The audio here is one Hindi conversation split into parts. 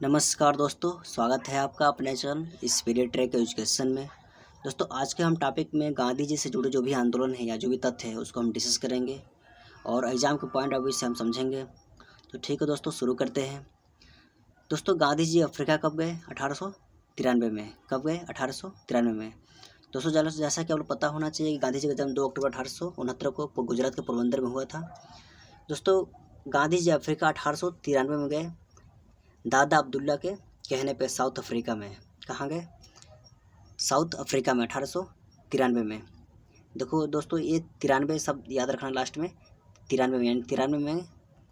नमस्कार दोस्तों, स्वागत है आपका अपने चैनल स्पिरिट ट्रैक एजुकेशन में। दोस्तों, आज के हम टॉपिक में गांधी जी से जुड़े जो भी आंदोलन है या जो भी तथ्य है उसको हम डिस्कस करेंगे और एग्ज़ाम के पॉइंट ऑफ व्यू से हम समझेंगे। तो ठीक है दोस्तों, शुरू करते हैं। दोस्तों, गांधी जी अफ्रीका कब गए? 1893 में। कब गए? 1893 में। दोस्तों, जैसा कि आप लोग पता होना चाहिए कि गांधी जी का जन्म 2 अक्टूबर 1869 को गुजरात के पोरबंदर में हुआ था। दोस्तों, गांधी जी अफ्रीका 1893 में गए, दादा अब्दुल्ला के कहने पे साउथ अफ्रीका में। कहाँ गए? साउथ अफ्रीका में 1893 में। देखो दोस्तों, ये 93 शब्द याद रखना लास्ट में। 93 में यानी 93 में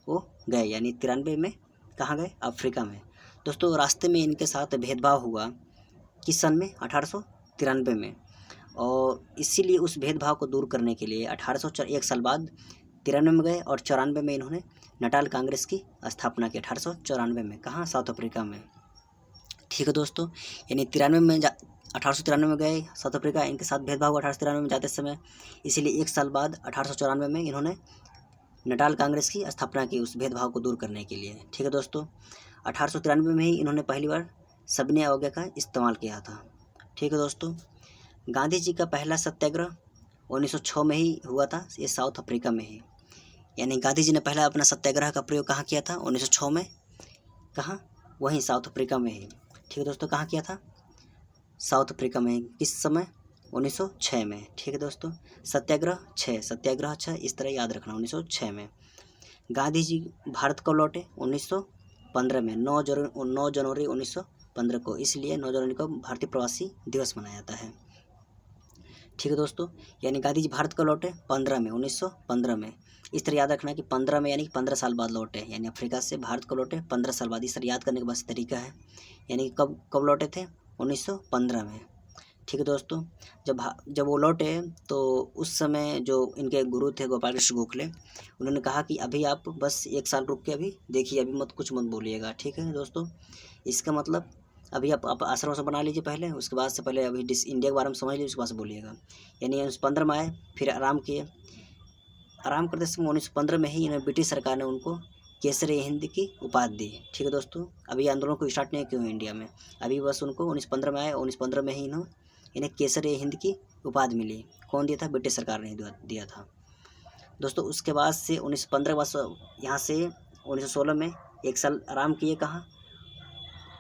वो गए, यानी 93 में कहाँ गए? अफ्रीका में। दोस्तों, रास्ते में इनके साथ भेदभाव हुआ किस सन में? 1893 में। और इसीलिए उस भेदभाव को दूर करने के लिए 1801 साल बाद 93 में गए और 94 में इन्होंने नटाल कांग्रेस की स्थापना की। 1894 में। कहाँ? साउथ अफ्रीका में। ठीक है दोस्तों, यानी 1893 में गए साउथ अफ्रीका, इनके साथ भेदभाव हुआ 1893 में जाते समय। इसीलिए 1 साल बाद 1894 में इन्होंने नटाल कांग्रेस की स्थापना की उस भेदभाव को दूर करने के लिए। ठीक है दोस्तों, 1893 में ही इन्होंने पहली बार सविनय अवज्ञा का इस्तेमाल किया था। ठीक है दोस्तों, गांधी जी का पहला सत्याग्रह 1906 में ही हुआ था, ये साउथ अफ्रीका में ही। यानी गांधी जी ने पहला अपना सत्याग्रह का प्रयोग कहाँ किया था? 1906 में। कहाँ? वहीं साउथ अफ्रीका में ही। ठीक है दोस्तों, कहाँ किया था? साउथ अफ्रीका में। किस समय? 1906 में। ठीक है दोस्तों, सत्याग्रह 6, इस तरह याद रखना, 1906 में। गांधी जी भारत कब लौटे? 1915 में, 9 जनवरी 1915 को। इसलिए 9 जनवरी को भारतीय प्रवासी दिवस मनाया जाता है। ठीक है दोस्तों, यानी गांधी जी भारत कब लौटे? 15 में, 1915 में। इस तरह याद रखना कि 15 में यानी कि 15 साल बाद लौटे, यानी अफ्रीका से भारत कब लौटे? 15 साल बाद। इस तरह याद करने का बस तरीका है, यानी कि कब कब लौटे थे? 1915 में। ठीक है दोस्तों, जब वो लौटे तो उस समय जो इनके गुरु थे गोपाल कृष्ण गोखले, उन्होंने कहा कि अभी आप बस 1 साल रुक के अभी देखिए, अभी कुछ मत बोलिएगा। ठीक है दोस्तों, इसका मतलब अभी आप आश्रम से बना लीजिए पहले, उसके बाद से पहले अभी इंडिया के बारे में समझ लीजिए, उसके बाद से बोलिएगा। यानी 1915 में आए, फिर आराम किए। आराम करते समय 1915 में ही इन्हें ब्रिटिश सरकार ने उनको केसरी हिंद की उपाधि दी। ठीक है दोस्तों, अभी आंदोलन को स्टार्ट नहीं किया इंडिया में, अभी बस उनको 1915 में आए, 1915 में ही इन्हें केसरी हिंद की उपाधि मिली। कौन दिया था? ब्रिटिश सरकार ने दिया था दोस्तों। उसके बाद से 1915 बस यहाँ से 1916 में 1 साल आराम किए। कहाँ?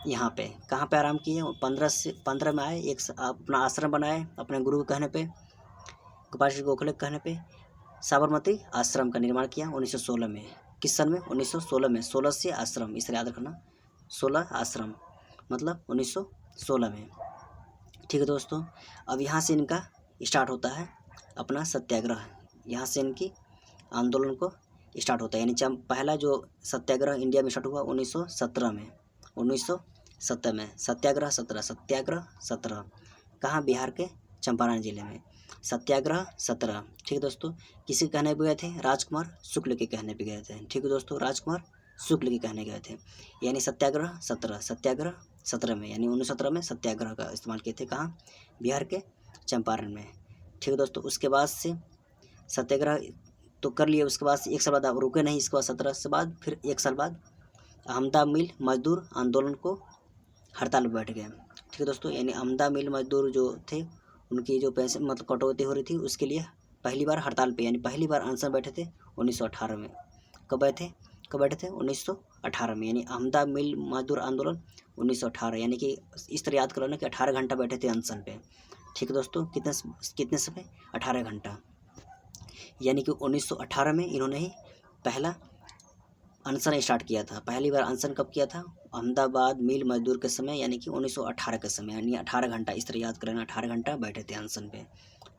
यहाँ पे। कहाँ पे आराम किए? 15 में आए, अपना आश्रम बनाए अपने गुरु के कहने पे, गोपाल कृष्ण गोखले के कहने पे। साबरमती आश्रम का निर्माण किया 1916 में। किस सन में? 1916 में। 16 से आश्रम, इसे याद रखना, 16 आश्रम मतलब 1916 में। ठीक है दोस्तों, अब यहाँ से इनका स्टार्ट होता है अपना सत्याग्रह, यहाँ से इनकी आंदोलन को स्टार्ट होता है। यानी जब पहला जो सत्याग्रह इंडिया में स्टार्ट हुआ 1917 में, 1917 में सत्याग्रह 17 कहाँ? बिहार के चंपारण जिले में सत्याग्रह 17। ठीक है दोस्तों, किसी के कहने पे गए थे? राजकुमार शुक्ल के कहने पे गए थे। ठीक है दोस्तों, राजकुमार शुक्ल के कहने गए थे। यानी सत्याग्रह 17 में, यानी 1917 में सत्याग्रह का इस्तेमाल किए थे। कहाँ? बिहार के चंपारण में। ठीक है दोस्तों, उसके बाद से सत्याग्रह तो कर लिए, उसके बाद से 1 साल बाद आप रुके नहीं, इसके बाद 17 से बाद फिर 1 साल बाद अहमदा मिल मजदूर आंदोलन को हड़ताल पर बैठ गए। ठीक है दोस्तों, यानी अहमदा मिल मजदूर जो थे उनकी जो पैसे मतलब कटौती हो रही थी, उसके लिए पहली बार हड़ताल पे यानी पहली बार अनशन बैठे थे 1918 में। कब बैठे थे? 1918 में। यानी अहमदा मिल मजदूर आंदोलन 1918, यानी कि इस तरह याद कर लेना कि 18 घंटा बैठे थे अनशन पे। ठीक है दोस्तों, कितने समय? 18 घंटा। यानी कि 1918 में इन्होंने ही पहला अनशन स्टार्ट किया था। पहली बार अनशन कब किया था? अहमदाबाद मिल मजदूर के समय, यानी कि 1918 के समय, यानी 18 घंटा, इस तरह याद कर लेना, 18 घंटा बैठे थे अनशन पे।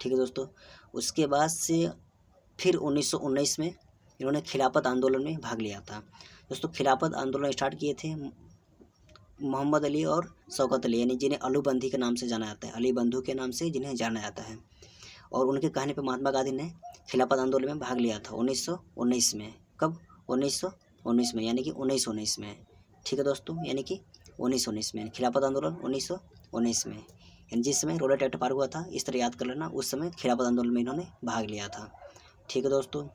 ठीक है दोस्तों, उसके बाद से फिर 1919 में इन्होंने खिलाफत आंदोलन में भाग लिया था। दोस्तों, खिलाफत आंदोलन स्टार्ट किए थे मोहम्मद अली और शौकत अली, यानी जिन्हें अलू बंदी के नाम से जाना जाता है, अली बंधु के नाम से जिन्हें जाना जाता है। और उनके कहने पर महात्मा गांधी ने खिलाफत आंदोलन में भाग लिया था 1919 में। कब? 1919 में, यानी कि 1919 में। ठीक है दोस्तों, यानी कि 1919 में खिलाफत आंदोलन 1919 में, यानी जिस समय रोलेट एक्ट पार हुआ था, इस तरह याद कर लेना, उस समय खिलाफत आंदोलन में इन्होंने भाग लिया था। ठीक है दोस्तों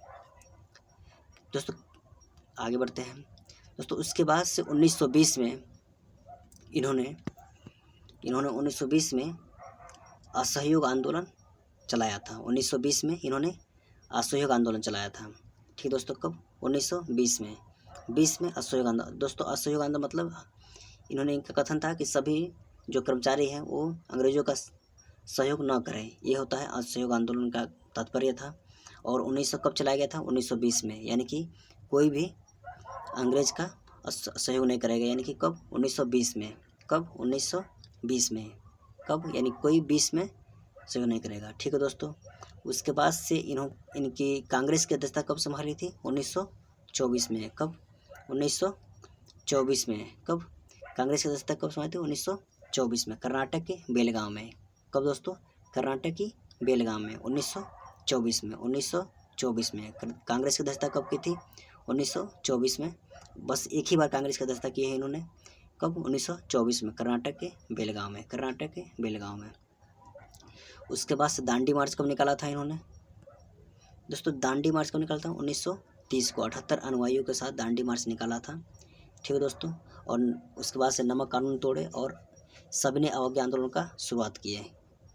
आगे बढ़ते हैं दोस्तों। उसके बाद से 1920 में इन्होंने 1920 में असहयोग आंदोलन चलाया था। 1920 में इन्होंने असहयोग आंदोलन चलाया था। ठीक दोस्तों, कब? 1920 में। 20 में असहयोग आंदोलन। दोस्तों असहयोग आंदोलन मतलब इन्होंने, इनका कथन था कि सभी जो कर्मचारी हैं वो अंग्रेजों का सहयोग न करें, ये होता है असहयोग आंदोलन का तात्पर्य था। और 1900 कब चलाया गया था? 1920 में, यानी कि कोई भी अंग्रेज का सहयोग नहीं करेगा, यानी कि कब? 1920 में। कब? 1920 में। कब? यानी कोई 20 में सहयोग नहीं करेगा। ठीक है दोस्तों, उसके बाद से इनकी कांग्रेस की अध्यक्षता कब संभाली थी? 1924 में। कब? 1924 में। कब? कांग्रेस की अध्यक्षता कब संभाली थी? 1924 में, कर्नाटक के बेलगांव में। कब दोस्तों? कर्नाटक की बेलगांव में 1924 में। 1924 में कांग्रेस की अध्यक्षता कब की थी? 1924 में। बस एक ही बार कांग्रेस की अध्यक्षता की है इन्होंने। कब? 1924 में, कर्नाटक के बेलगांव में। कर्नाटक के बेलगांव में। उसके बाद से दांडी मार्च कब निकाला था इन्होंने? दोस्तों दांडी मार्च कब निकाला था? 1930 को 78 अनुयायियों के साथ दांडी मार्च निकाला था। ठीक है दोस्तों, और उसके बाद से नमक कानून तोड़े और सविनय अवज्ञा आंदोलन का शुरुआत किए।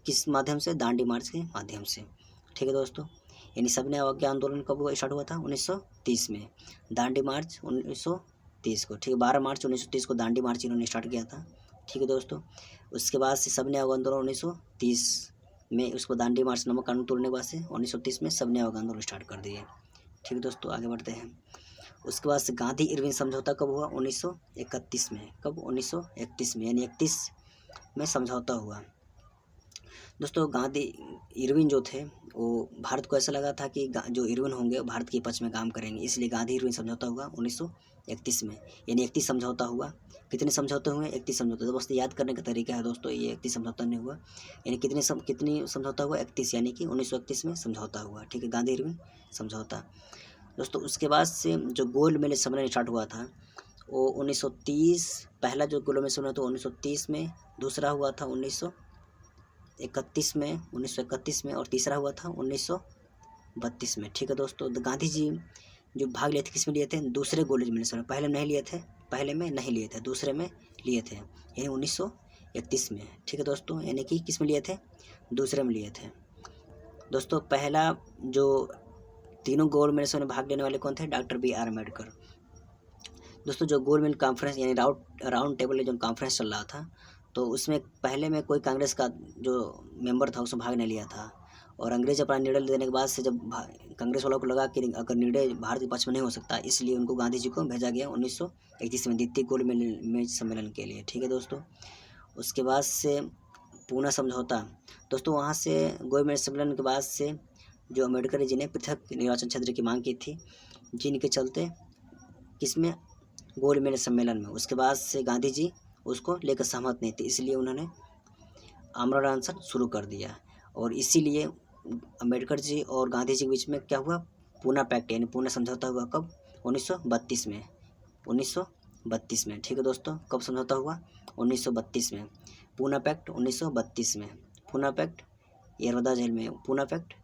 किस माध्यम से? दांडी मार्च के माध्यम से। ठीक है दोस्तों, यानी सविनय अवज्ञा आंदोलन कब स्टार्ट हुआ था? 1930 में। दांडी मार्च 1930 को। ठीक है, 12 मार्च 1930 को दांडी मार्च इन्होंने स्टार्ट किया था। ठीक है दोस्तों, उसके बाद से सविनय अवज्ञा आंदोलन 1930 में, उसको दांडी मार्च नमक कानून तोड़ने के बाद से 1930 में सविनय अवज्ञा आंदोलन स्टार्ट कर दिए। ठीक है दोस्तों, आगे बढ़ते हैं। उसके बाद से गांधी इरविन समझौता कब हुआ? 1931 में। कब? 1931 में, यानी 31 में समझौता हुआ। दोस्तों गांधी इरविन जो थे वो, भारत को ऐसा लगा था कि जो इरविन होंगे वो भारत के पक्ष में काम करेंगे, इसलिए गांधी इरविन समझौता हुआ 1931 में, यानी 31 समझौता हुआ। कितने समझौते हुए? 31 समझौता। तो बस याद करने का तरीका है दोस्तों, ये 31 समझौता नहीं हुआ, यानी कितनी समझौता हुआ? 31, यानी कि 1931 में समझौता हुआ। ठीक है, गांधी इरविन समझौता। दोस्तों उसके बाद से जो गोल्ड मेज सम्मेलन स्टार्ट हुआ था वो 1930, पहला जो गोल्ड मेज सम्मेलन था 1930 में, दूसरा हुआ था 1931 में और तीसरा हुआ था 1932 में। ठीक है दोस्तों, तो गांधी जी जो भाग लिए थे किस में लिए थे? दूसरे गोल्ड मेज सम्मेलन। पहले में नहीं लिए थे, दूसरे में लिए थे, यानी 1931 में। ठीक है दोस्तों, यानी कि किस में लिए थे? दूसरे में लिए थे। दोस्तों पहला जो तीनों गोल्ड मेज में भाग लेने वाले कौन थे? Doctor B.R. अम्बेडकर। दोस्तों जो गोल्ड मेज कॉन्फ्रेंस यानी राउंड टेबल जो कॉन्फ्रेंस चल रहा था, तो उसमें पहले में कोई कांग्रेस का जो मेंबर था उसमें भाग नहीं लिया था, और अंग्रेज अपना निर्णय देने के बाद से जब कांग्रेस वालों को लगा कि अगर निर्णय भारत के पक्ष में नहीं हो सकता, इसलिए उनको गांधी जी को भेजा गया 1931 में द्वितीय गोल्ड मेज सम्मेलन के लिए। ठीक है दोस्तों, उसके बाद से पूना समझौता। दोस्तों वहाँ से गोल्ड मेज सम्मेलन के बाद से जो अम्बेडकर जी ने पृथक निर्वाचन क्षेत्र की मांग की थी, जिनके चलते किसमें? गोल्ड मेज सम्मेलन में। उसके बाद से गांधी जी उसको लेकर सहमत नहीं थे, इसलिए उन्होंने आमरण अनशन शुरू कर दिया, और इसीलिए अम्बेडकर जी और गांधी जी के बीच में क्या हुआ? पूना पैक्ट यानी पूना समझौता हुआ। कब? 1932 में। 1932 में। ठीक है दोस्तों, कब समझौता हुआ? 1932 में। पूना पैक्ट 1932 में। पूना पैक्ट यरवदा जेल में। पूना पैक्ट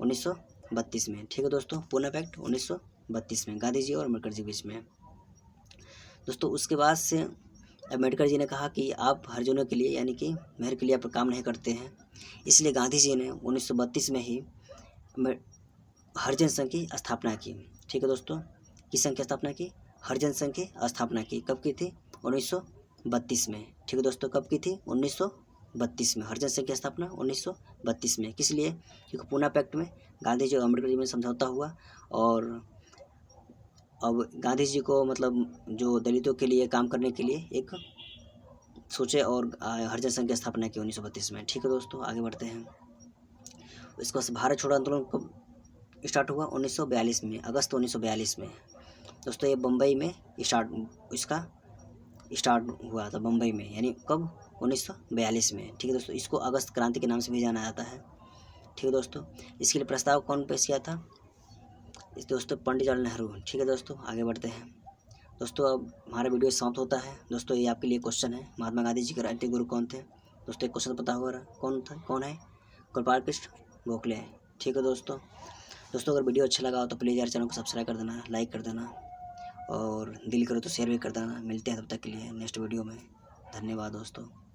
1932 में। ठीक है दोस्तों, पूना पैक्ट 1932 में गांधी जी और अम्बेडकर जी के बीच में। दोस्तों उसके बाद से अम्बेडकर जी ने कहा कि आप हरिजनों के लिए यानी कि मेहर के लिए आप काम नहीं करते हैं, इसलिए गांधी जी ने 1932 में ही हरिजन संघ की स्थापना की। ठीक है दोस्तों, किस संघ की स्थापना की? हरिजन संघ की स्थापना की। कब की थी? 1932 में। ठीक है दोस्तों, कब की थी? 1932 में। हरिजन संघ की स्थापना 1932 में। किस लिए? क्योंकि पूना पैक्ट में गांधी जी और अम्बेडकर जी में समझौता हुआ, और अब गांधी जी को मतलब जो दलितों के लिए काम करने के लिए एक सोचे, और हरिजन संघ की स्थापना की 1932 में। ठीक है दोस्तों, आगे बढ़ते हैं। इसके बाद भारत छोड़ो आंदोलन कब स्टार्ट हुआ? 1942 में, अगस्त 1942 में। दोस्तों ये बम्बई में इसका स्टार्ट हुआ था, बम्बई में, यानी कब? 1942 में। ठीक है दोस्तों, इसको अगस्त क्रांति के नाम से भी जाना जाता है। ठीक है दोस्तों, इसके लिए प्रस्ताव कौन पेश किया था? इस दोस्तों पंडित जवाहरलाल नेहरू। ठीक है दोस्तों, आगे बढ़ते हैं। दोस्तों अब हमारा वीडियो समाप्त होता है। दोस्तों ये आपके लिए क्वेश्चन है, महात्मा गांधी जी के राजनीतिक गुरु कौन थे? दोस्तों एक क्वेश्चन पता होगा कौन है? गोपाल कृष्ण गोखले। ठीक है दोस्तों अगर वीडियो अच्छा लगा हो तो प्लीज़ यार चैनल को सब्सक्राइब कर देना, लाइक कर देना, और दिल करो तो शेयर भी कर देना। मिलते हैं तब तक के लिए नेक्स्ट वीडियो में। धन्यवाद दोस्तों।